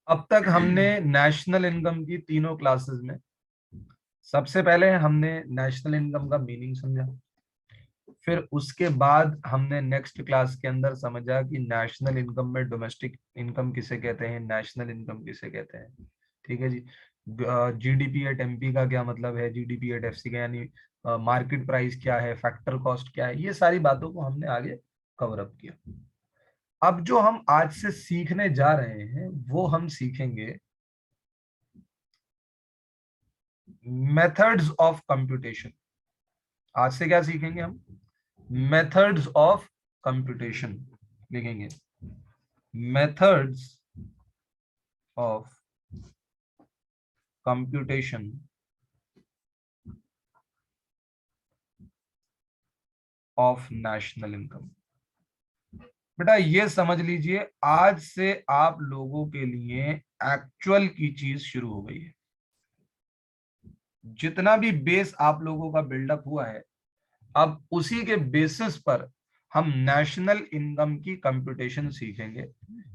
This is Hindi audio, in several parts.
अब तक हमने नेशनल इनकम की तीनों क्लासेस में सबसे पहले हमने नेशनल इनकम का मीनिंग समझा। फिर उसके बाद हमने नेक्स्ट क्लास के अंदर समझा कि नेशनल इनकम में डोमेस्टिक इनकम किसे कहते हैं, नेशनल इनकम किसे कहते हैं। ठीक है जी। जीडीपी एट एमपी का क्या मतलब है, जीडीपी एट एफसी का यानी मार्केट प्राइस क्या है, फैक्टर कॉस्ट क्या है, ये सारी बातों को हमने आगे कवर अप किया। अब जो हम आज से सीखने जा रहे हैं वो हम सीखेंगे मेथड्स ऑफ कंप्यूटेशन। आज से क्या सीखेंगे हम? मेथड्स ऑफ कंप्यूटेशन लिखेंगे, methods of computation of national income. बेटा ये समझ लीजिए आज से आप लोगों के लिए एक्चुअल की चीज शुरू हो गई है। जितना भी बेस आप लोगों का बिल्डअप हुआ है, अब उसी के बेसिस पर हम नेशनल इनकम की कंप्यूटेशन सीखेंगे,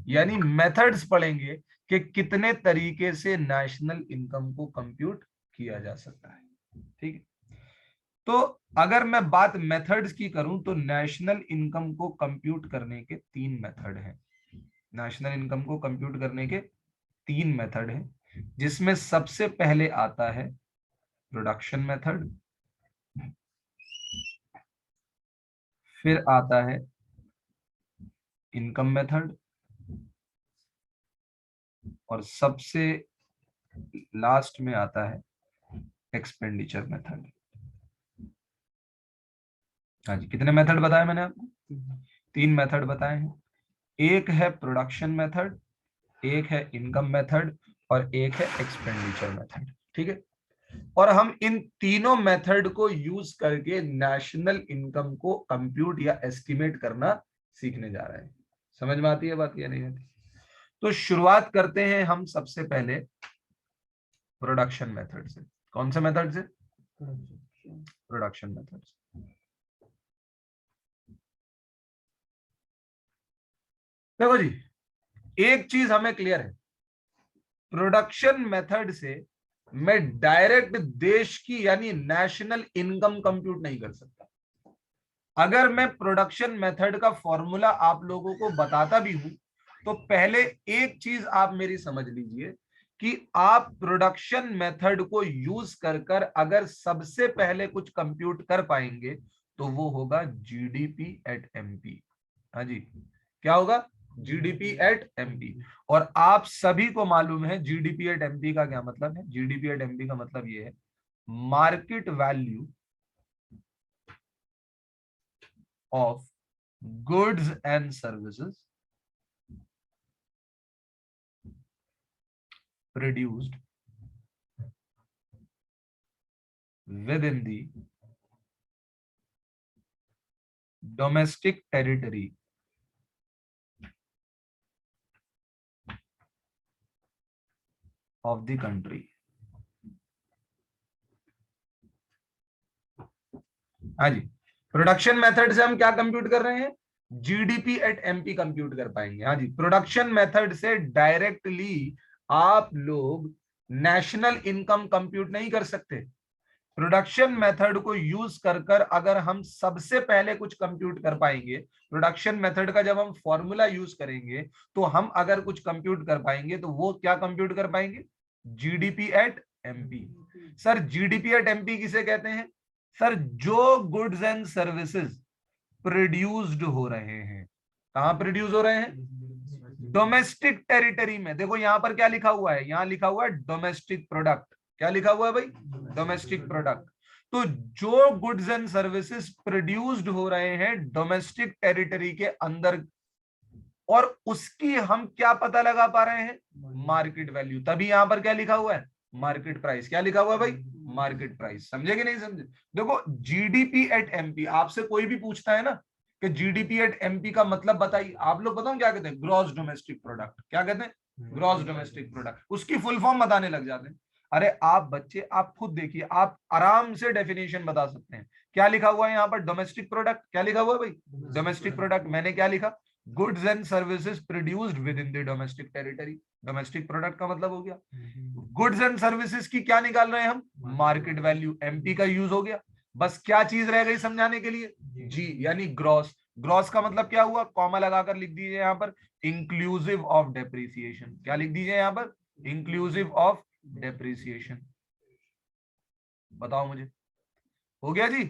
यानी मेथड्स पढ़ेंगे कि कितने तरीके से नेशनल इनकम को कंप्यूट किया जा सकता है। ठीक है, तो अगर मैं बात मेथड्स की करूं तो नेशनल इनकम को कंप्यूट करने के तीन मेथड हैं। नेशनल इनकम को कंप्यूट करने के तीन मेथड हैं, जिसमें सबसे पहले आता है प्रोडक्शन मेथड, फिर आता है इनकम मेथड, और सबसे लास्ट में आता है एक्सपेंडिचर मेथड। हाँ जी, कितने मेथड बताए मैंने आपको? तीन मेथड बताए हैं। एक है प्रोडक्शन मेथड, एक है इनकम मेथड, और एक है एक्सपेंडिचर मेथड। ठीक है, और हम इन तीनों मेथड को यूज करके नेशनल इनकम को कंप्यूट या एस्टिमेट करना सीखने जा रहे हैं। समझ में आती है बात या नहीं आती? तो शुरुआत करते हैं हम सबसे पहले प्रोडक्शन मेथड से। कौन से मेथड से? प्रोडक्शन मेथड से। देखो जी, एक चीज हमें क्लियर है, प्रोडक्शन मेथड से मैं डायरेक्ट देश की यानी नेशनल इनकम कंप्यूट नहीं कर सकता। अगर मैं प्रोडक्शन मेथड का फॉर्मूला आप लोगों को बताता भी हूं तो पहले एक चीज आप मेरी समझ लीजिए कि आप प्रोडक्शन मेथड को यूज कर कर अगर सबसे पहले कुछ कंप्यूट कर पाएंगे तो वो होगा जीडीपी एट एमपी। हाँ जी, क्या होगा? GDP at MP. और आप सभी को मालूम है जीडीपी एट एमपी का क्या मतलब है। जीडीपी एट एमपी का मतलब ये है market value of goods and services produced within the domestic territory of the country। हाँ जी, प्रोडक्शन मेथड से हम क्या कंप्यूट कर रहे हैं? जीडीपी एट एमपी कंप्यूट कर पाएंगे। हाँ जी, प्रोडक्शन मेथड से डायरेक्टली आप लोग नेशनल इनकम कंप्यूट नहीं कर सकते। प्रोडक्शन मेथड को यूज कर कर अगर हम सबसे पहले कुछ कंप्यूट कर पाएंगे, प्रोडक्शन मेथड का जब हम फॉर्मूला यूज करेंगे तो हम अगर कुछ कंप्यूट कर पाएंगे तो वो क्या कंप्यूट कर पाएंगे? GDP at MP. Sir GDP at MP किसे कहते हैं? सर जो गुड्स एंड सर्विसेज प्रोड्यूस्ड हो रहे हैं, कहां प्रोड्यूस हो रहे हैं? डोमेस्टिक टेरिटरी में। देखो यहां पर क्या लिखा हुआ है, यहां लिखा हुआ है डोमेस्टिक प्रोडक्ट। क्या लिखा हुआ है भाई? Domestic product. तो जो गुड्स एंड सर्विसेज प्रोड्यूस्ड हो रहे हैं डोमेस्टिक टेरिटरी के अंदर, और उसकी हम क्या पता लगा पा रहे हैं? Market value. तभी यहां पर क्या लिखा हुआ है? Market price. क्या लिखा हुआ है भाई? Market price. समझे कि नहीं समझे? देखो जीडीपी एट एमपी, आपसे कोई भी पूछता है ना कि जीडीपी एट एमपी का मतलब बताइए, आप लोग बताओ क्या कहते हैं? Gross domestic product. क्या कहते हैं? Gross domestic product. उसकी फुल फॉर्म बताने लग जाते हैं। अरे आप बच्चे आप खुद देखिए, आप आराम से डेफिनेशन बता सकते हैं। क्या लिखा हुआ है यहाँ पर? Domestic product. क्या लिखा हुआ है भाई? Domestic product. मैंने क्या लिखा? Goods and services produced with in the domestic territory. Domestic product का मतलब हो गया गुड्स एंड सर्विसेज की क्या निकाल रहे हैं हम, मार्केट वैल्यू। एमपी का यूज हो गया, बस क्या चीज रह गई समझाने के लिए, जी यानी ग्रॉस। ग्रॉस का मतलब क्या हुआ, कॉमा लगाकर लिख दीजिए यहाँ पर, इंक्लूसिव ऑफ डेप्रिसिएशन। क्या लिख दीजिए यहाँ पर, इंक्लूसिव ऑफ डेप्रिसिएशन। बताओ मुझे, हो गया जी।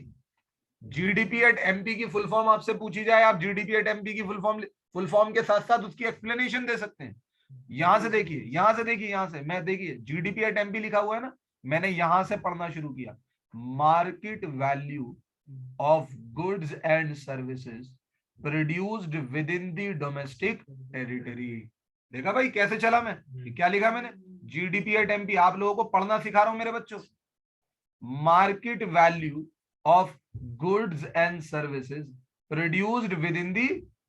जीडीपी एट एमपी की फुल फॉर्म आपसे पूछी जाए, आप जीडीपी एट एमपी की फुल फॉर्म के साथ साथ उसकी एक्सप्लेनेशन दे सकते हैं। यहां से देखिए, यहां से देखिए, यहां से मैं देखिए जीडीपी एट एमपी लिखा हुआ है ना, मैंने यहां से पढ़ना शुरू किया, market value of goods and services produced with in the domestic territory. देखा भाई कैसे चला मैं, क्या लिखा मैंने, जीडीपी एट एमपी। आप लोगों को पढ़ना सिखा रहा हूं मेरे बच्चों। Market value of goods and services produced within the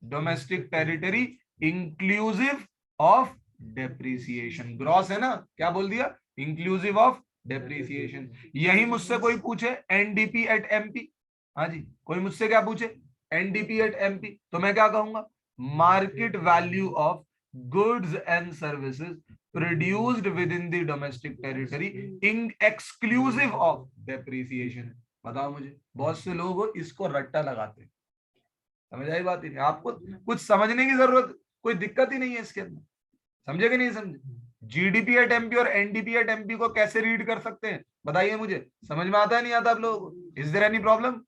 domestic territory inclusive of depreciation। Gross है ना, क्या बोल दिया, इंक्लूसिव ऑफ डेप्रिसिएशन। यही मुझसे कोई पूछे एनडीपी एट एमपी, हाँ जी, कोई मुझसे क्या पूछे एनडीपी एट एमपी, तो मैं क्या कहूंगा, market value of goods and services produced within the domestic territory in exclusive of depreciation। बताओ मुझे, बहुत से लोग इसको रट्टा लगाते हैं, समझ आई बात ही नहीं, आपको कुछ समझने की जरूरत, कोई दिक्कत ही नहीं है इसके अंदर, समझे कि नहीं समझे। जीडीपी एट एमपी और एनडीपी एट एमपी को कैसे रीड कर सकते हैं बताइए मुझे, समझ में आता है नहीं आता आप लोगों को, इज देयर एनी प्रॉब्लम।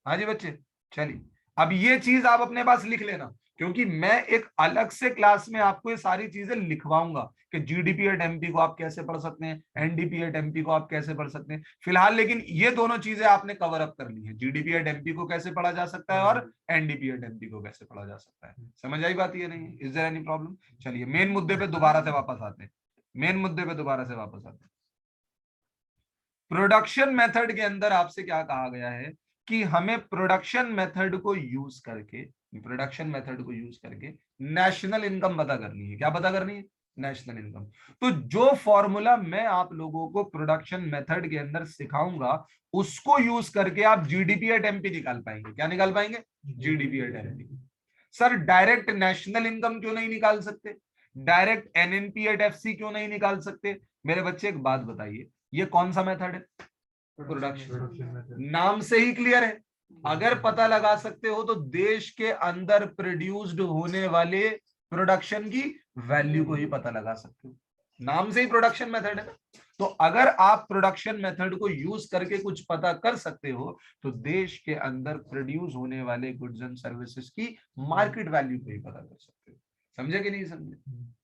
हाँ जी बच्चे, चलिए अब ये चीज आप अपने पास लिख लेना, क्योंकि मैं एक अलग से क्लास में आपको ये सारी चीजें लिखवाऊंगा कि जीडीपी एट एमपी को आप कैसे पढ़ सकते हैं, एनडीपी एट एमपी को आप कैसे पढ़ सकते हैं। फिलहाल लेकिन ये दोनों चीजें आपने कवर अप कर ली है, जीडीपी एट एमपी को कैसे पढ़ा जा सकता है और एनडीपी एट एमपी को कैसे पढ़ा जा सकता है। समझ आई बात ये नहीं, इज देयर एनी प्रॉब्लम। चलिए मेन मुद्दे पे दोबारा से वापस आते हैं, मेन मुद्दे पे दोबारा से वापस आते हैं। प्रोडक्शन मेथड के अंदर आपसे क्या कहा गया है कि हमें प्रोडक्शन मेथड को यूज करके, प्रोडक्शन मेथड को यूज करके नेशनल इनकम पता करनी है। क्या पता करनी है, नेशनल इनकम। तो जो फॉर्मूला मैं आप लोगों को प्रोडक्शन मेथड के अंदर सिखाऊंगा उसको यूज करके आप जीडीपी एट एमपी निकाल पाएंगे। क्या निकाल पाएंगे, GDP at MP. Sir direct national income क्यों नहीं निकाल सकते, डायरेक्ट एनएनपी एट एफसी क्यों नहीं निकाल सकते। मेरे बच्चे एक बात बताइए, ये कौन सा मेथड है, प्रोडक्शन। नाम से ही क्लियर है, अगर पता लगा सकते हो तो देश के अंदर प्रोड्यूस्ड होने वाले प्रोडक्शन की वैल्यू को ही पता लगा सकते हो, नाम से ही प्रोडक्शन मेथड है ना। तो अगर आप प्रोडक्शन मेथड को यूज करके कुछ पता कर सकते हो तो देश के अंदर प्रोड्यूस होने वाले गुड्स एंड सर्विसेज की मार्केट वैल्यू को ही पता कर सकते हो। समझे कि नहीं समझे,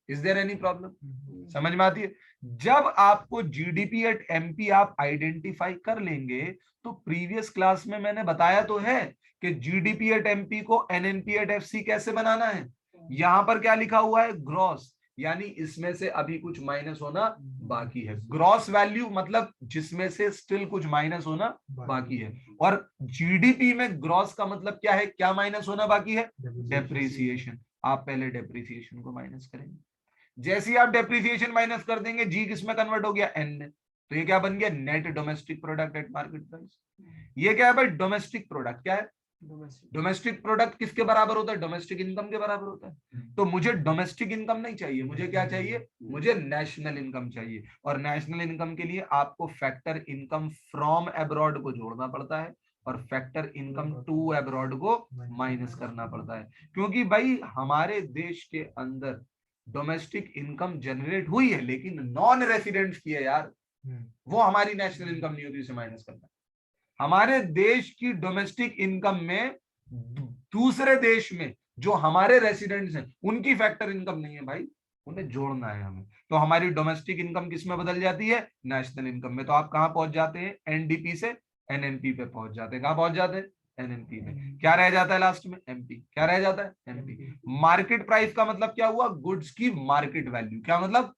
इज देयर एनी प्रॉब्लम, समझ में आती है। जब आपको जीडीपी एट एमपी आप आइडेंटिफाई कर लेंगे तो प्रीवियस क्लास में मैंने बताया तो है कि जीडीपी एट एमपी को एनएनपी एट एफसी कैसे बनाना है। यहां पर क्या लिखा हुआ है, ग्रॉस, यानी इसमें से अभी कुछ माइनस होना बाकी है। ग्रॉस वैल्यू मतलब जिसमें से स्टिल कुछ माइनस होना बाकी है, और जीडीपी में ग्रॉस का मतलब क्या है, क्या माइनस होना बाकी है, डेप्रिसिएशन। आप पहले डेप्रिसिएशन को माइनस करेंगे, जैसे ही आप डेप्रिसिएशन माइनस कर देंगे जी किस में कन्वर्ट हो गया, एन में, तो ये क्या बन गया, net domestic product at market price. ये क्या है भाई, डोमेस्टिक प्रोडक्ट। क्या है, डोमेस्टिक प्रोडक्ट किसके बराबर होता है, डोमेस्टिक इनकम के बराबर होता है। तो मुझे डोमेस्टिक इनकम नहीं चाहिए, मुझे क्या चाहिए, मुझे नेशनल इनकम चाहिए। और नेशनल इनकम के लिए आपको फैक्टर इनकम फ्रॉम अब्रॉड को जोड़ना पड़ता है और फैक्टर इनकम टू अब्रॉड को माइनस करना पड़ता है, क्योंकि भाई हमारे देश के अंदर डोमेस्टिक इनकम जनरेट हुई है लेकिन नॉन रेसिडेंट्स की है यार, वो हमारी नेशनल इनकम नहीं होती, उसे माइनस करना। हमारे देश की डोमेस्टिक इनकम में दूसरे देश में जो हमारे रेसिडेंट्स हैं उनकी फैक्टर इनकम नहीं है भाई, उन्हें जोड़ना है हमें। तो हमारी डोमेस्टिक इनकम किस में बदल जाती है, नेशनल इनकम में। तो आप कहां पहुंच जाते हैं, एनडीपी से एनएनपी पे पहुंच जाते हैं। कहां पहुंच जाते हैं, एनएनपी में। क्या रह जाता है लास्ट में, एमपी। क्या रह जाता है, एमपी। मार्केट प्राइस का मतलब क्या हुआ, गुड्स की मार्केट वैल्यू। क्या मतलब,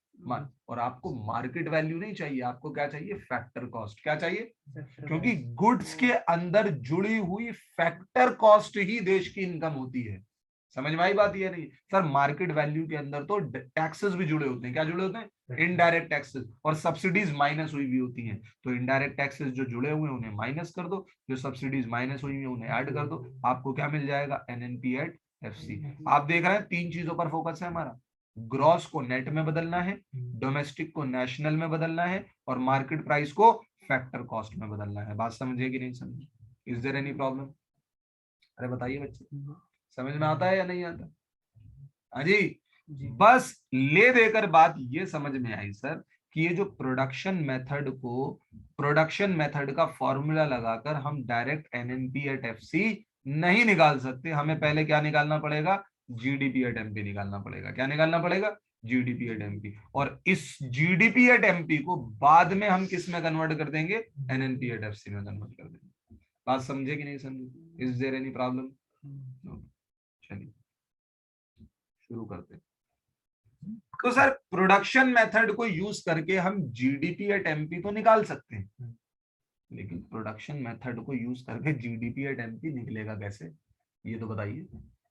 और आपको मार्केट वैल्यू नहीं चाहिए, आपको क्या चाहिए, फैक्टर कॉस्ट। क्या चाहिए, क्योंकि गुड्स के अंदर जुड़ी हुई फैक्टर कॉस्ट ही देश की इनकम होती है। समझ में आई बात, ये नहीं सर मार्केट वैल्यू के अंदर तो टैक्सेस भी जुड़े होते हैं। क्या जुड़े होते हैं, इनडायरेक्ट टैक्सेस, और सब्सिडीज माइनस हुई भी होती हैं। तो इनडायरेक्ट टैक्सेस जो जुड़े हुए हैं उन्हें माइनस कर दो, जो सब्सिडीज माइनस हुई है उन्हें ऐड कर दो, आपको क्या मिल जाएगा, एनएनपी एट एफसी। आप देख रहे हैं 3 चीजों पर फोकस है हमारा, ग्रॉस को नेट में बदलना है, डोमेस्टिक को नेशनल में बदलना है, और मार्केट प्राइस को फैक्टर कॉस्ट में बदलना है। बात समझिए कि नहीं समझिए? Is there any problem? अरे बताइए बच्चे, समझ में आता है या नहीं आता? हाँ जी। बस ले देकर बात ये समझ में आई सर कि ये जो प्रोडक्शन मेथड का फॉर्मूला लगाकर हम डायरेक्ट एनएनपी एट एफसी नहीं निकाल सकते। हमें पहले क्या निकालना पड़ेगा? जीडीपी एट एमपी निकालना पड़ेगा। क्या निकालना पड़ेगा? GDP at MP. और इस जीडीपी एट एमपी को बाद में हम किस में कन्वर्ट कर देंगे? एनएनपी एट एफसी में कन्वर्ट कर देंगे। बात समझे कि नहीं समझे? Is there any problem? चलिए शुरू करते हैं। तो सर प्रोडक्शन मेथड को यूज करके हम जीडीपी एट एमपी तो निकाल सकते हैं, लेकिन प्रोडक्शन मेथड को यूज करके जीडीपी एट एमपी निकलेगा कैसे? ये तो बताइए।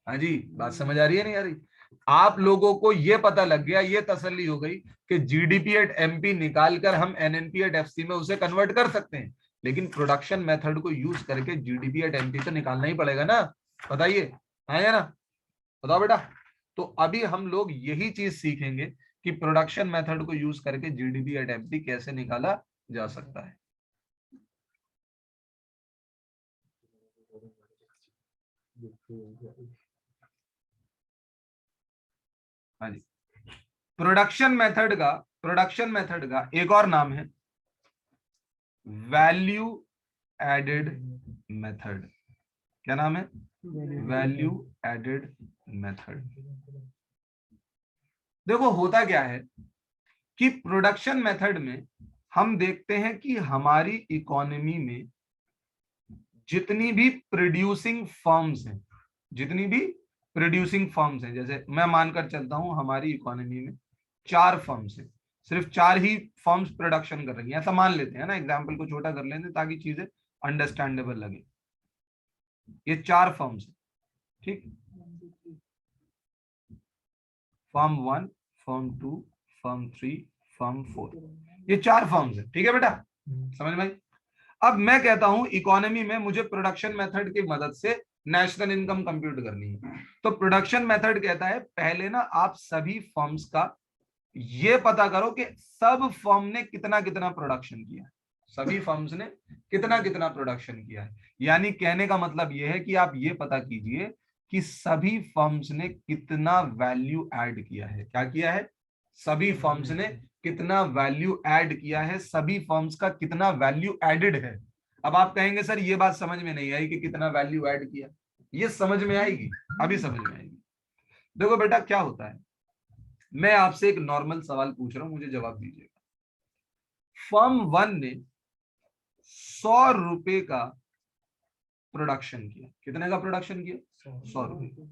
हाँ जी, बात समझ आ रही है नहीं आ रही? आप लोगों को ये पता लग गया, ये तसल्ली हो गई कि जीडीपी एट एमपी निकालकर हम एनएनपी एट एफसी में उसे कन्वर्ट कर सकते हैं, लेकिन प्रोडक्शन मेथड को यूज करके जीडीपी एट एमपी तो निकालना ही पड़ेगा ना। बताइए, आएगा ना? बताओ बेटा। तो अभी हम लोग यही चीज सीखेंगे कि प्रोडक्शन मेथड को यूज करके जीडीपी एट एमपी कैसे निकाला जा सकता है। हाँ जी, प्रोडक्शन मेथड का एक और नाम है वैल्यू एडेड मेथड। क्या नाम है? Value added method. देखो होता क्या है कि प्रोडक्शन मेथड में हम देखते हैं कि हमारी इकोनॉमी में जितनी भी प्रोड्यूसिंग फर्म्स हैं, जैसे मैं मानकर चलता हूं हमारी इकोनॉमी में 4 फर्म्स हैं, सिर्फ 4 ही फर्म्स प्रोडक्शन कर रही हैं, ऐसा मान लेते हैं ना, एग्जाम्पल को छोटा कर लेते हैं ताकि चीजें अंडरस्टैंडेबल लगे। ये 4 फर्म्स हैं, ठीक? फर्म 1, फर्म 2, फर्म 3, फर्म 4, ये 4 फर्म्स है, ठीक है बेटा? समझ में? अब मैं कहता हूं इकोनॉमी में मुझे प्रोडक्शन मेथड की मदद से नेशनल इनकम कंप्यूट करनी है। तो प्रोडक्शन मेथड कहता है पहले ना आप सभी फर्म्स का ये पता करो कि सब फर्म ने कितना कितना प्रोडक्शन किया है, सभी फर्म्स ने कितना कितना प्रोडक्शन किया है। यानी कहने का मतलब यह है कि आप ये पता कीजिए कि सभी फर्म्स ने कितना वैल्यू ऐड किया है। क्या किया है? सभी फर्म्स ने कितना वैल्यू ऐड किया है, सभी फर्म्स का कितना वैल्यू एडेड है। अब आप कहेंगे सर ये बात समझ में नहीं आई कि कितना वैल्यू ऐड किया। ये समझ में आएगी, अभी समझ में आएगी। देखो बेटा क्या होता है, मैं आपसे एक नॉर्मल सवाल पूछ रहा हूं, मुझे जवाब दीजिएगा। फर्म 1 ने 100 रुपए का प्रोडक्शन किया। कितने का प्रोडक्शन किया? 100 रुपए।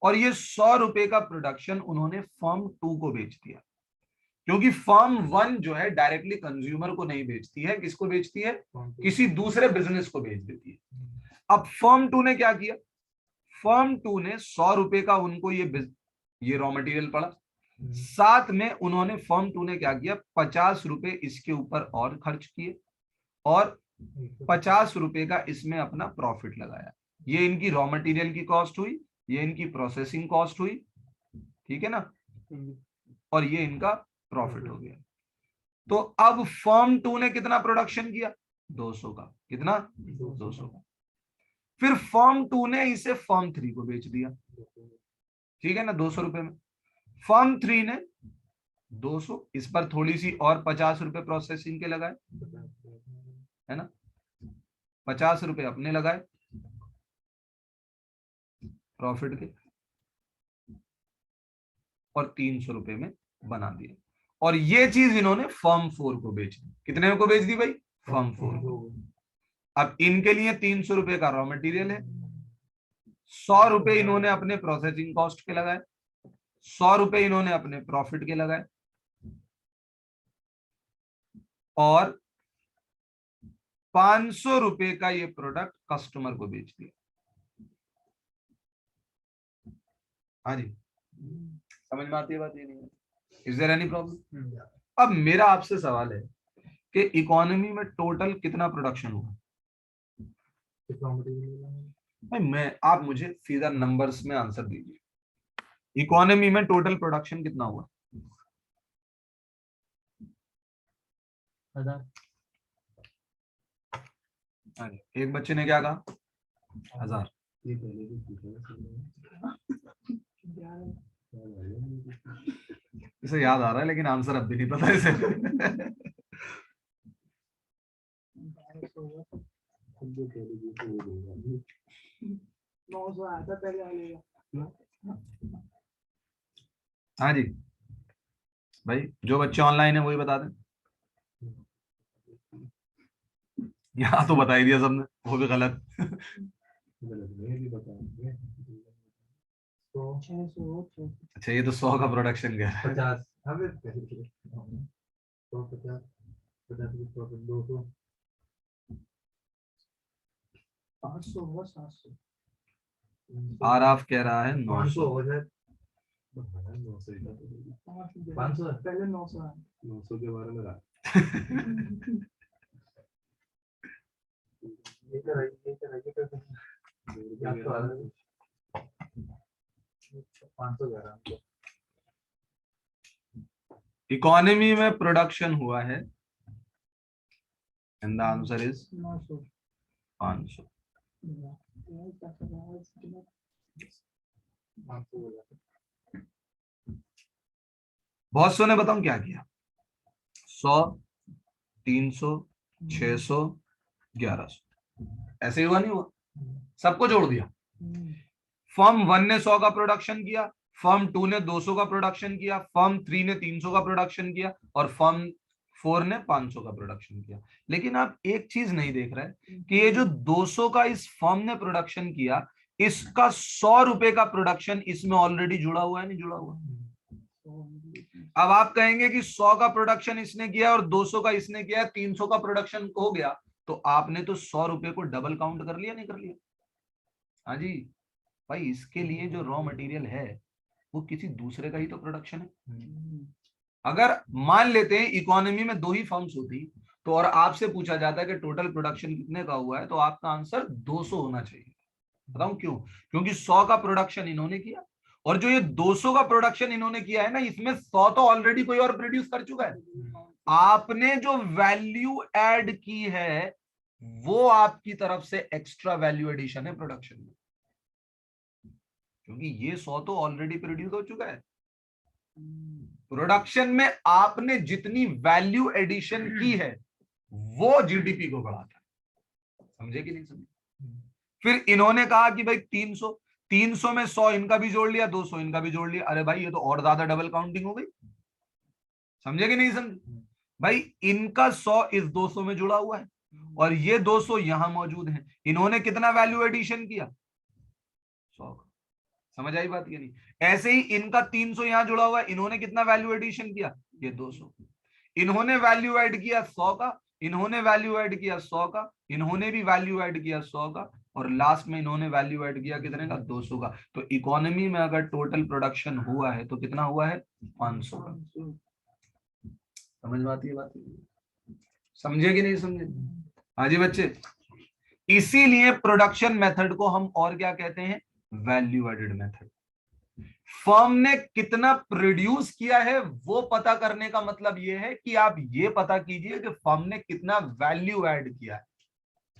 और ये 100 रुपए का प्रोडक्शन उन्होंने फर्म 2 को बेच दिया, क्योंकि फर्म 1 जो है डायरेक्टली कंज्यूमर को नहीं बेचती है, किसको बेचती है? किसी दूसरे बिजनेस को बेच देती है। अब फर्म 2 ने क्या किया? फर्म 2 ने 100 रुपए का उनको ये रॉ मटेरियल पड़ा, साथ में उन्होंने फर्म 2 ने क्या किया? 50 रुपए इसके ऊपर और खर्च किए और 50 रुपए का इसमें अपना प्रॉफिट लगाया। ये इनकी रॉ मटेरियल की कॉस्ट हुई, ये इनकी प्रोसेसिंग कॉस्ट हुई, ठीक है ना? और ये इनका प्रॉफिट हो गया। तो अब फर्म 2 ने कितना प्रोडक्शन किया? 200 का। कितना? 200 का। फिर फर्म 2 ने इसे फर्म 3 को बेच दिया, ठीक है ना, 200 रुपए में। फर्म 3 ने 200, इस पर थोड़ी सी और 50 रुपए प्रोसेसिंग के लगाए, है ना, 50 रुपए अपने लगाए प्रॉफिट के, और 300 रुपए में बना दिया। और ये चीज इन्होंने फर्म 4 को बेच दी। कितने को बेच दी भाई? फर्म 4 को। अब इनके लिए 300 रुपए का रॉ मटेरियल है, 100 रुपए इन्होंने अपने प्रोसेसिंग कॉस्ट के लगाए, 100 रुपए इन्होंने अपने प्रॉफिट के लगाए, और 500 रुपए का ये प्रोडक्ट कस्टमर को बेच दिया। हाँ जी, समझ में आती है बात? ये नहीं? Is there any problem? अब मेरा आपसे सवाल है कि इकोनॉमी में टोटल कितना प्रोडक्शन हुआ? भाई आप मुझे सीधा नंबर्स में आंसर दीजिए। इकोनॉमी में टोटल प्रोडक्शन कितना हुआ? 1000। एक बच्चे ने क्या कहा? 1000। इसे याद आ रहा है लेकिन आंसर अब भी नहीं पता इसे। 900 आता पहले वाले। हाँ जी भाई, जो बच्चे ऑनलाइन है वही बता दें। यहाँ तो बता ही दिया सबने, वो भी गलत। अच्छा ये तो 100 का प्रोडक्शन गया है। 50 150 200 500 हुआ 700। आराफ कह रहा है 900 हो जाए। 500 पहले 900 के बारे में रहा। ये कर रही है 500 कह रहा। इकोनॉमी में प्रोडक्शन हुआ है एंड द आंसर इज 500। बहुत सौ ने बताऊं क्या किया? 100, 300, 600, 1100, ऐसे ही हुआ नहीं हुआ? सबको जोड़ दिया। फर्म 1 ने 100 का प्रोडक्शन किया, फर्म 2 ने 200 का प्रोडक्शन किया, फर्म 3 ने 300 का प्रोडक्शन किया और फर्म 4 ने 500 का प्रोडक्शन किया। लेकिन आप एक चीज नहीं देख रहे कि ये जो 200 का इस फर्म ने प्रोडक्शन किया, इसका 100 रुपए का प्रोडक्शन इसमें ऑलरेडी जुड़ा हुआ है, नहीं जुड़ा हुआ? अब आप कहेंगे कि 100 का प्रोडक्शन इसने किया और 200 का इसने किया, 300 का प्रोडक्शन हो गया, तो आपने तो 100 रुपए को डबल काउंट कर लिया, नहीं कर लिया? हाँ जी भाई, इसके लिए जो रॉ मटेरियल है वो किसी दूसरे का ही तो प्रोडक्शन है। अगर मान लेते हैं इकोनॉमी में 2 ही फर्म्स होती तो और आपसे पूछा जाता है कि टोटल प्रोडक्शन कितने का हुआ है, तो आपका आंसर 200 होना चाहिए। बताऊं क्यों? क्योंकि 100 का प्रोडक्शन इन्होंने किया और जो ये 200 का प्रोडक्शन इन्होंने किया है ना, इसमें 100 तो ऑलरेडी कोई और प्रोड्यूस कर चुका है। आपने जो वैल्यू ऐड की है वो आपकी तरफ से एक्स्ट्रा वैल्यू एडिशन है प्रोडक्शन में, क्योंकि ये 100 तो ऑलरेडी प्रोड्यूस हो चुका है। प्रोडक्शन में आपने जितनी वैल्यू एडिशन की है वो जीडीपी को बढ़ाता है। समझे कि नहीं समझे? फिर इन्होंने कहा कि भाई 300 में 100 इनका भी जोड़ लिया, 200 इनका भी जोड़ लिया। अरे भाई ये तो और ज्यादा डबल काउंटिंग हो गई। समझे कि नहीं समझे? भाई इनका 100 इस 200 में जुड़ा हुआ है और ये 200 यहां मौजूद है। इन्होंने कितना वैल्यू एडिशन किया? 100। समझ आई बात या नहीं? ऐसे ही इनका 300 यहां जुड़ा हुआ है, इन्होंने कितना वैल्यू एडिशन किया? ये 200। इन्होंने वैल्यू ऐड किया 100 का, इन्होंने वैल्यू ऐड किया 100 का, इन्होंने भी वैल्यू ऐड किया 100 का और लास्ट में इन्होंने वैल्यू ऐड किया कितने का? 200 का। तो इकोनॉमी में अगर टोटल प्रोडक्शन हुआ है तो कितना हुआ है? 500 का। समझ में आती है बात? समझे कि नहीं समझे? हाँ जी बच्चे, इसीलिए प्रोडक्शन मेथड को हम और क्या कहते हैं? Value added method. फर्म ने कितना प्रोड्यूस किया है वो पता करने का मतलब यह है कि आप ये पता कीजिए कि फर्म ने कितना वैल्यू ऐड किया है।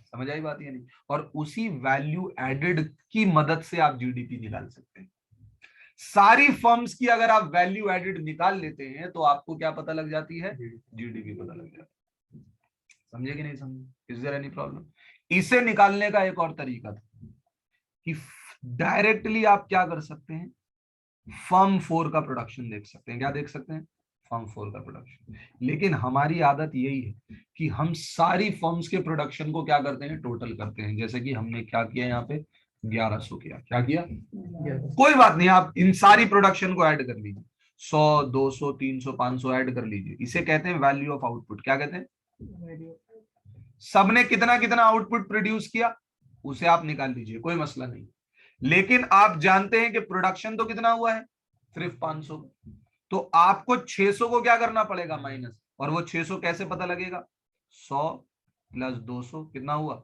समझ आई बात या नहीं? और उसी वैल्यू एडेड की मदद से आप जीडीपी निकाल सकते हैं। सारी फर्म्स की अगर आप वैल्यू एडेड निकाल लेते हैं तो आपको क्या पता लग जाती है? जीडीपी पता लग जाती है। समझे कि नहीं समझे? Is there any problem? इसे निकालने का एक और तरीका था कि डायरेक्टली आप क्या कर सकते हैं? फर्म 4 का प्रोडक्शन देख सकते हैं। क्या देख सकते हैं? फर्म 4 का प्रोडक्शन। लेकिन हमारी आदत यही है कि हम सारी फर्म्स के प्रोडक्शन को क्या करते हैं? टोटल करते हैं। जैसे कि हमने क्या किया यहाँ पे? 1100 किया। क्या किया? कोई बात नहीं, आप इन सारी प्रोडक्शन को ऐड कर लीजिए। 100, 200, 300, 500 ऐड कर लीजिए। इसे कहते हैं वैल्यू ऑफ आउटपुट। क्या कहते हैं? सबने कितना कितना आउटपुट प्रोड्यूस किया उसे आप निकाल लीजिए, कोई मसला नहीं। लेकिन आप जानते हैं कि प्रोडक्शन तो कितना हुआ है? सिर्फ 500। तो आपको 600 को क्या करना पड़ेगा? माइनस। और वो 600 कैसे पता लगेगा? 100 प्लस 200 कितना हुआ?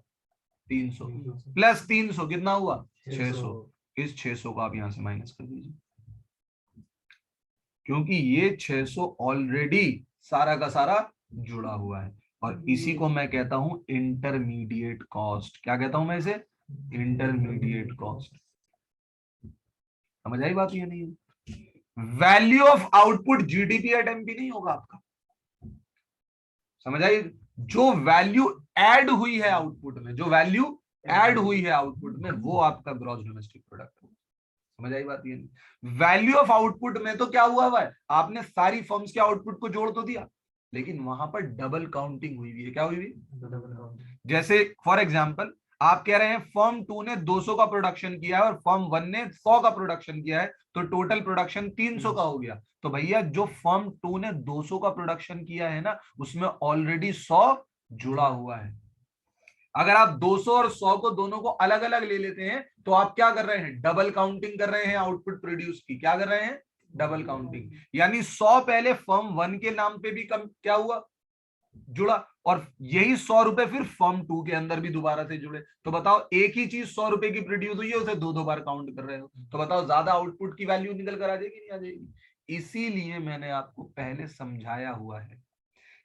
300 प्लस 300 कितना हुआ 600। इस 600 को आप यहां से माइनस कर दीजिए, क्योंकि ये 600 ऑलरेडी सारा का सारा जुड़ा हुआ है, और इसी को मैं कहता हूं इंटरमीडिएट कॉस्ट। क्या कहता हूं मैं इसे? Intermediate cost. समझ आई बात? ये नहीं है value of output GDP at MP नहीं होगा आपका। समझ आई? जो वैल्यू ऐड हुई है आउटपुट में, जो वैल्यू ऐड हुई है आउटपुट में, वो आपका ग्रॉस डोमेस्टिक प्रोडक्ट होगा। समझ आई बात? ये नहीं। वैल्यू ऑफ आउटपुट में तो क्या हुआ है, आपने सारी फर्म्स के आउटपुट को जोड़ तो दिया, लेकिन वहां पर डबल काउंटिंग हुई है। क्या हुई हुई? जैसे फॉर एग्जांपल आप कह रहे हैं फर्म 2 ने 200 का प्रोडक्शन किया है और फर्म 1 ने 100 का प्रोडक्शन किया है, तो टोटल प्रोडक्शन 300 का हो गया। तो भैया जो फर्म 2 ने 200 का प्रोडक्शन किया है ना, उसमें ऑलरेडी 100 जुड़ा हुआ है। अगर आप 200 और 100 को दोनों को अलग अलग ले लेते हैं, तो आप क्या कर रहे हैं? डबल काउंटिंग कर रहे हैं आउटपुट प्रोड्यूस की। क्या कर रहे हैं? Double counting. यानी 100 पहले फर्म 1 के नाम पे भी कम क्या हुआ, जुड़ा, और यही 100 रुपए फिर फर्म 2 के अंदर भी दोबारा से जुड़े। तो बताओ, एक ही चीज 100 रुपए की प्रोड्यूस हुई है, उसे दो बार काउंट कर रहे हो, तो बताओ ज्यादा आउटपुट की वैल्यू निकल कर आ जाएगी नहीं आ जाएगी? इसीलिए मैंने आपको पहले समझाया हुआ है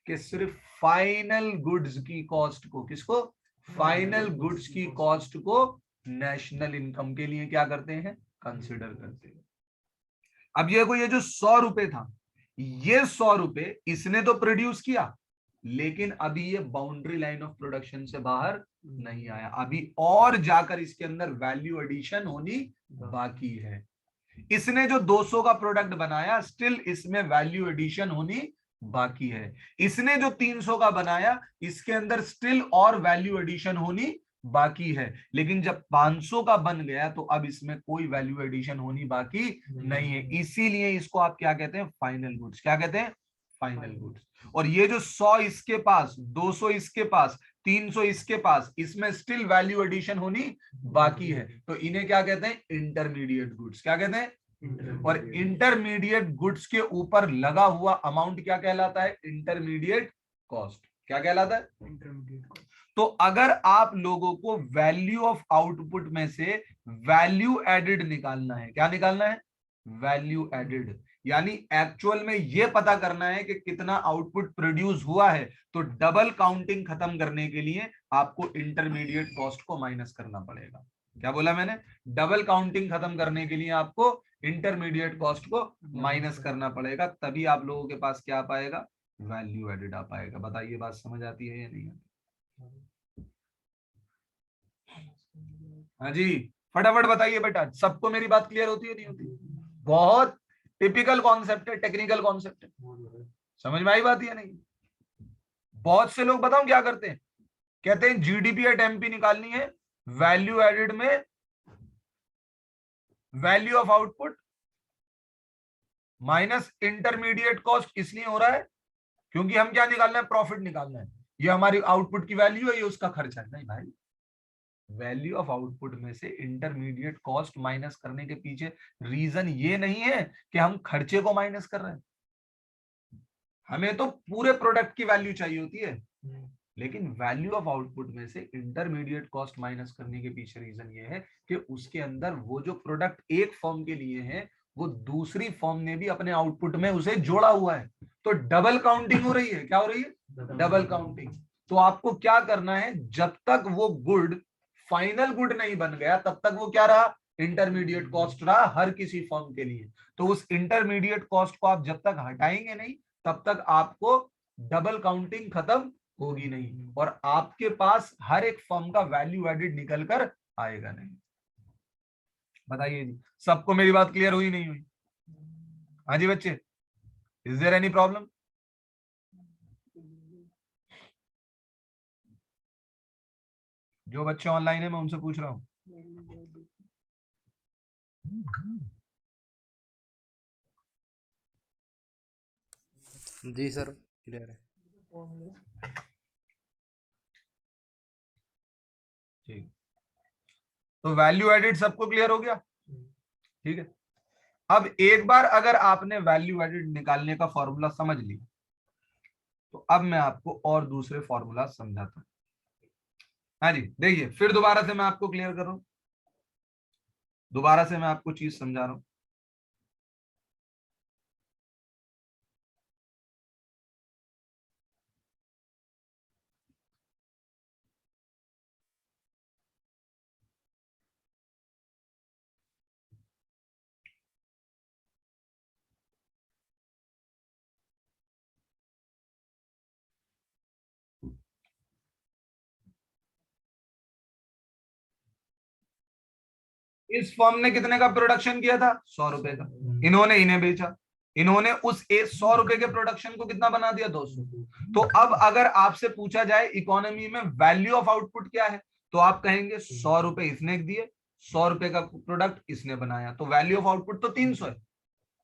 कि सिर्फ फाइनल गुड्स की कॉस्ट को, किसको? फाइनल गुड्स की कॉस्ट को नेशनल इनकम के लिए क्या करते हैं? कंसिडर करते हैं। अब ये 100 रुपए था, ये 100 रुपए इसने तो प्रोड्यूस किया, लेकिन अभी ये बाउंड्री लाइन ऑफ प्रोडक्शन से बाहर नहीं आया, अभी और जाकर इसके अंदर वैल्यू एडिशन होनी बाकी है। इसने जो 200 का प्रोडक्ट बनाया, स्टिल इसमें वैल्यू एडिशन होनी बाकी है। इसने जो 300 का बनाया, इसके अंदर स्टिल और वैल्यू एडिशन होनी बाकी है। लेकिन जब 500 का बन गया, तो अब इसमें कोई वैल्यू एडिशन होनी बाकी नहीं है। इसीलिए इसको आप क्या कहते हैं? Final goods. क्या कहते हैं? Final goods. और ये जो 100 इसके पास, 200 इसके पास, 300 इसके पास, इसमें स्टिल वैल्यू एडिशन होनी बाकी है, तो इन्हें क्या कहते हैं? Intermediate goods. क्या कहते हैं? और इंटरमीडिएट गुड्स के ऊपर लगा हुआ अमाउंट क्या कहलाता है? Intermediate cost. क्या कहलाता है? Intermediate cost. तो अगर आप लोगों को वैल्यू ऑफ आउटपुट में से वैल्यू एडेड निकालना है, क्या निकालना है? Value added. यानी एक्चुअल में यह पता करना है कि कितना आउटपुट प्रोड्यूस हुआ है, तो डबल काउंटिंग खत्म करने के लिए आपको इंटरमीडिएट कॉस्ट को माइनस करना पड़ेगा। क्या बोला मैंने? डबल काउंटिंग खत्म करने के लिए आपको इंटरमीडिएट कॉस्ट को माइनस करना पड़ेगा, तभी आप लोगों के पास क्या आ पाएगा? वैल्यू एडेड आ पाएगा। बताइए बात समझ आती है या नहीं आती? हाँ जी, फटाफट बताइए बेटा, सबको मेरी बात क्लियर होती है नहीं होती? बहुत टिपिकल कॉन्सेप्ट है, टेक्निकल कॉन्सेप्ट है। समझ में आई बात या नहीं? बहुत से लोग बताऊं क्या करते हैं, कहते हैं जीडीपी एट एमपी निकालनी है, वैल्यू एडेड में value of output minus intermediate cost. इसलिए हो रहा है क्योंकि हम क्या निकालना है? प्रॉफिट निकालना है। ये हमारी आउटपुट की वैल्यू है, ये उसका खर्चा है। नहीं भाई, वैल्यू ऑफ आउटपुट में से इंटरमीडिएट कॉस्ट माइनस करने के पीछे रीजन ये नहीं है कि हम खर्चे को माइनस कर रहे हैं। हमें तो पूरे प्रोडक्ट की वैल्यू चाहिए होती है, लेकिन वैल्यू ऑफ आउटपुट में से इंटरमीडिएट कॉस्ट माइनस करने के पीछे रीजन ये है कि उसके अंदर वो जो प्रोडक्ट एक फर्म के लिए है, वो दूसरी फर्म ने भी अपने आउटपुट में उसे जोड़ा हुआ है, तो डबल काउंटिंग हो रही है। क्या हो रही है? Double counting. तो आपको क्या करना है, जब तक वो गुड फाइनल गुड नहीं बन गया, तब तक वो क्या रहा? इंटरमीडिएट कॉस्ट रहा हर किसी फर्म के लिए। तो उस इंटरमीडिएट कॉस्ट को आप जब तक हटाएंगे नहीं, तब तक आपको डबल काउंटिंग खत्म होगी नहीं, और आपके पास हर एक फर्म का वैल्यू एडेड निकल कर आएगा नहीं। बताइए जी, सबको मेरी बात क्लियर हुई नहीं हुई? हाँ जी बच्चे, इज देयर एनी प्रॉब्लम? जो बच्चे ऑनलाइन है मैं उनसे पूछ रहा हूँ। जी सर, क्लियर है। ठीक, तो वैल्यू एडेड सबको क्लियर हो गया? ठीक है। अब एक बार अगर आपने वैल्यू एडेड निकालने का फॉर्मूला समझ लिया, तो अब मैं आपको और दूसरे फॉर्मूला समझाता हूं। हाँ जी, देखिए फिर दोबारा से मैं आपको क्लियर कर रहा हूं, दोबारा से मैं आपको चीज समझा रहा हूं। इस फर्म ने कितने का प्रोडक्शन किया था? 100 रुपए का। इन्होंने इन्हें बेचा, इन्होंने उस 100 रुपए के प्रोडक्शन को कितना बना दिया? 200। तो अब अगर आपसे पूछा जाए इकोनॉमी में वैल्यू ऑफ आउटपुट क्या है, तो आप कहेंगे 100 रुपए इसने दिए, 100 रुपए का प्रोडक्ट इसने बनाया, तो वैल्यू ऑफ आउटपुट तो 300 है।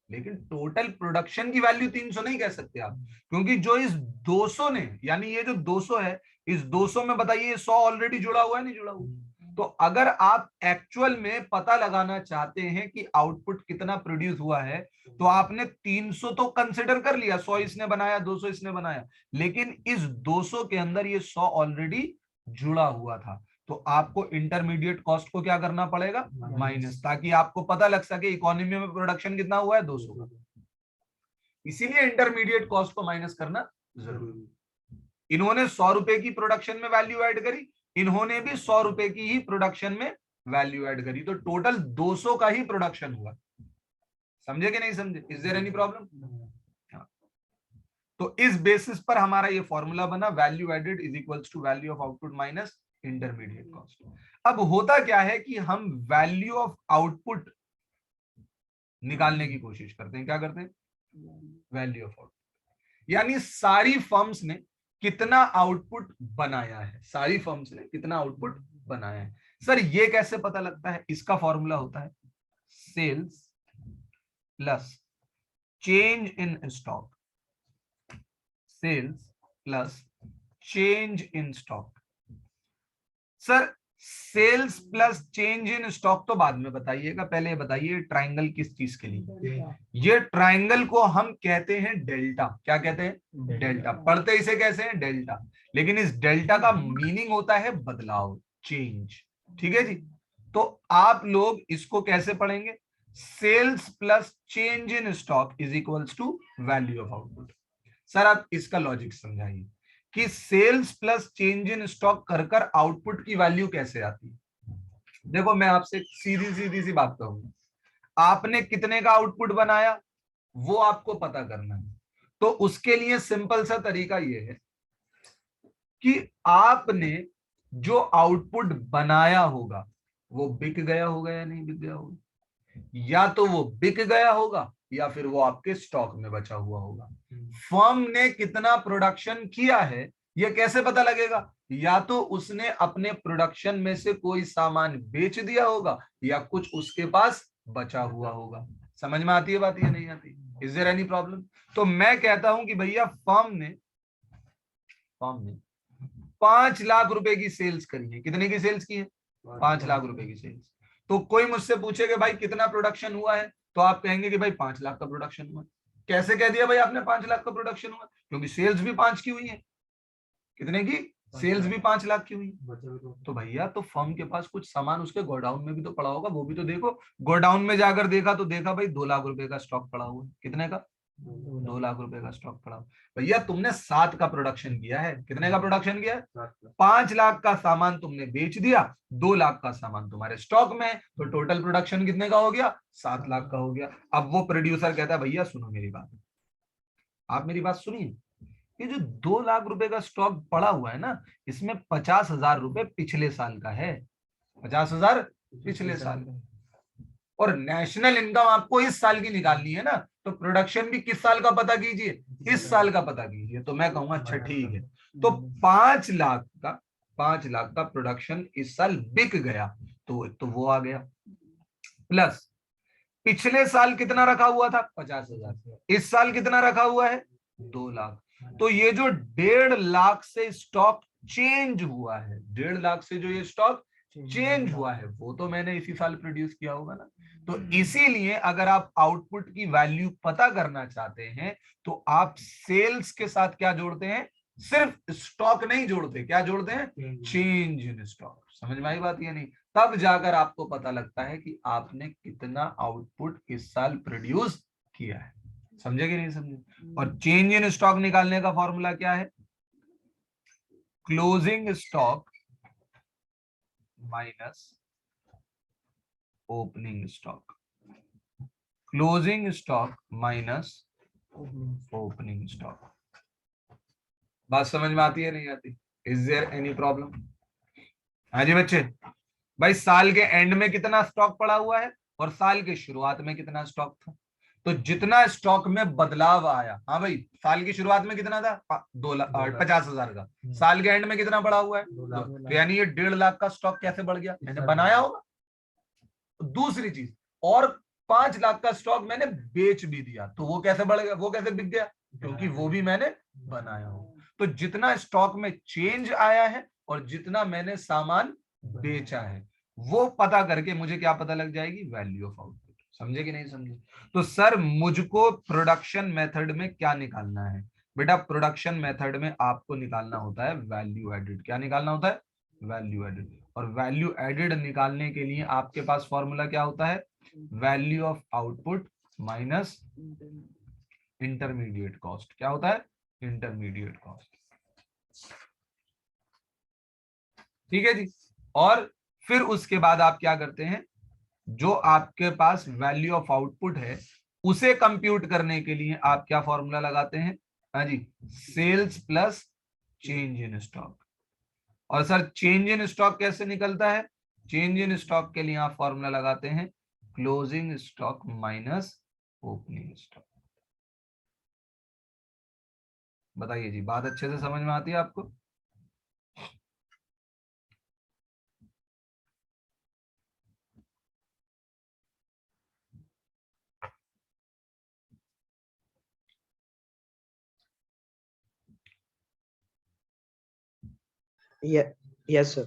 लेकिन टोटल प्रोडक्शन की वैल्यू 300 नहीं कह सकते आप, क्योंकि जो इस 200 ने, यानी ये जो 200 है, इस 200 में बताइए 100 ऑलरेडी जुड़ा हुआ है, नहीं जुड़ा हुआ? तो अगर आप एक्चुअल में पता लगाना चाहते हैं कि आउटपुट कितना प्रोड्यूस हुआ है, तो आपने 300 तो कंसिडर कर लिया, 100 इसने बनाया, 200 इसने बनाया, लेकिन इस 200 के अंदर ये 100 ऑलरेडी जुड़ा हुआ था। तो आपको इंटरमीडिएट कॉस्ट को क्या करना पड़ेगा? माइनस, ताकि आपको पता लग सके इकोनॉमी में प्रोडक्शन कितना हुआ है? 200 का। इसीलिए इंटरमीडिएट कॉस्ट को माइनस करना जरूरी। इन्होंने 100 रुपए की प्रोडक्शन में वैल्यू ऐड करी, इन्होंने भी 100 रुपए की ही प्रोडक्शन में वैल्यू ऐड करी, तो टोटल 200 का ही प्रोडक्शन हुआ। समझे कि नहीं समझे? Is there any problem? तो इस बेसिस पर हमारा ये फॉर्मूला बना, value added is equals to value of output minus intermediate cost. अब होता क्या है कि हम वैल्यू ऑफ आउटपुट निकालने की कोशिश करते हैं। क्या करते हैं? वैल्यू ऑफ आउटपुट, यानी सारी फर्म्स ने कितना आउटपुट बनाया है, सारी फर्म्स ने कितना आउटपुट बनाया है। सर ये कैसे पता लगता है? इसका फॉर्मूला होता है sales plus change in stock, sales plus change in stock. Sir sales plus change in stock तो बाद में बताइएगा, पहले ये बताइए ट्रायंगल किस चीज के लिए? ये ट्रायंगल को हम कहते हैं डेल्टा। क्या कहते हैं? डेल्टा। पढ़ते इसे कैसे हैं? डेल्टा। लेकिन इस डेल्टा का मीनिंग होता है बदलाव, चेंज। ठीक है जी? तो आप लोग इसको कैसे पढ़ेंगे? Sales plus change in stock is equals to value of output. Sir आप इसका लॉजिक समझाइए कि sales plus change in stock कर कर आउटपुट की वैल्यू कैसे आती है? देखो मैं आपसे सीधी सीधी सी बात कहूंगा, आपने कितने का आउटपुट बनाया वो आपको पता करना है। तो उसके लिए सिंपल सा तरीका ये है कि आपने जो आउटपुट बनाया होगा वो बिक गया होगा या नहीं बिक गया होगा? या तो वो बिक गया होगा या फिर वो आपके स्टॉक में बचा हुआ होगा। फर्म ने कितना प्रोडक्शन किया है ये कैसे पता लगेगा? या तो उसने अपने प्रोडक्शन में से कोई सामान बेच दिया होगा या कुछ उसके पास बचा हुआ होगा। समझ में आती है बात या नहीं आती? Is there any problem? तो मैं कहता हूं कि भैया फर्म ने 5 लाख रुपए की सेल्स करी है। कितने की सेल्स की है? 5 लाख रुपए की सेल्स। तो कोई मुझसे पूछे कि भाई कितना प्रोडक्शन हुआ है, तो आप कहेंगे कि भाई 5 लाख का प्रोडक्शन हुआ। कैसे कह दिया भाई आपने 5 लाख का प्रोडक्शन हुआ? क्योंकि सेल्स भी 5 की हुई है। कितने की? सेल्स भी 5 लाख की हुई। तो भैया तो फर्म के पास कुछ सामान उसके गोडाउन में भी तो पड़ा होगा, वो भी तो देखो। गोडाउन में जाकर देखा तो देखा भाई 2 लाख रुपए का स्टॉक पड़ा हुआ है। कितने का? 2 लाख रुपए का स्टॉक पड़ा हुआ। भैया तुमने 7 का प्रोडक्शन किया है। कितने का प्रोडक्शन किया है? 5 लाख का सामान तुमने बेच दिया, 2 लाख का सामान तुम्हारे स्टॉक में है, तो टोटल प्रोडक्शन कितने का हो गया? 7 लाख का हो गया। अब वो प्रोड्यूसर कहता है भैया सुनो मेरी बात, आप मेरी बात सुनिए, ये जो 2 लाख रुपए का स्टॉक पड़ा हुआ है ना, इसमें 50,000 रुपए पिछले साल का है। 50,000 पिछले साल का, और नेशनल इनकम आपको इस साल की निकालनी है ना, तो प्रोडक्शन भी किस साल का पता कीजिए? इस साल का पता कीजिए। तो मैं कहूंगा अच्छा ठीक है, तो 5 लाख का प्रोडक्शन इस साल बिक गया, तो वो आ गया। प्लस पिछले साल कितना रखा हुआ था? 50,000। इस साल कितना रखा हुआ है? 2 लाख। तो ये जो 1.5 लाख से स्टॉक चेंज हुआ है, 1.5 लाख से जो ये स्टॉक चेंज हुआ है, वो तो मैंने इसी साल प्रोड्यूस किया होगा ना। तो इसीलिए अगर आप आउटपुट की वैल्यू पता करना चाहते हैं तो आप सेल्स के साथ क्या जोड़ते हैं? सिर्फ स्टॉक नहीं जोड़ते, क्या जोड़ते हैं? Change in stock. समझ में आई बात या नहीं? तब जाकर आपको पता लगता है कि आपने कितना आउटपुट इस साल प्रोड्यूस किया है। समझे कि नहीं समझे? और चेंज इन स्टॉक निकालने का फॉर्मूला क्या है? Closing stock minus opening stock. Closing stock minus opening stock. बात समझ में आती है नहीं आती? Is there any problem? हाँ जी बच्चे। भाई साल के एंड में कितना स्टॉक पड़ा हुआ है और साल के शुरुआत में कितना स्टॉक था? तो जितना स्टॉक में बदलाव आया, हाँ भाई, साल की शुरुआत में कितना था? 50,000 का। साल के एंड में कितना पड़ा हुआ है? 2 लाख। तो यानी ये 1.5 लाख का स्टॉक कैसे बढ़ गया? मैंने बनाया होगा। दूसरी चीज, और 5 लाख का स्टॉक मैंने बेच भी दिया, तो वो कैसे बढ़ गया? वो कैसे बिक गया? क्योंकि वो भी मैंने बनाया हो। तो जितना स्टॉक में चेंज आया है और जितना मैंने सामान बेचा है, वो पता करके मुझे क्या पता लग जाएगी? Value of output. समझे कि नहीं समझे? तो सर मुझको प्रोडक्शन मेथड में क्या निकालना है? बेटा प्रोडक्शन मेथड में आपको निकालना होता है वैल्यू एडिड। क्या निकालना होता है? Value added. और वैल्यू एडिड निकालने के लिए आपके पास फॉर्मूला क्या होता है? Value of output minus intermediate cost. क्या होता है? Intermediate cost. ठीक है जी। और फिर उसके बाद आप क्या करते हैं? जो आपके पास वैल्यू ऑफ आउटपुट है उसे कंप्यूट करने के लिए आप क्या फॉर्मूला लगाते हैं? हाँ जी, sales plus change in stock. और सर चेंज इन स्टॉक कैसे निकलता है? चेंज इन स्टॉक के लिए आप फॉर्मूला लगाते हैं closing stock minus opening stock. बताइए जी, बात अच्छे से समझ में आती है आपको? Yes, sir.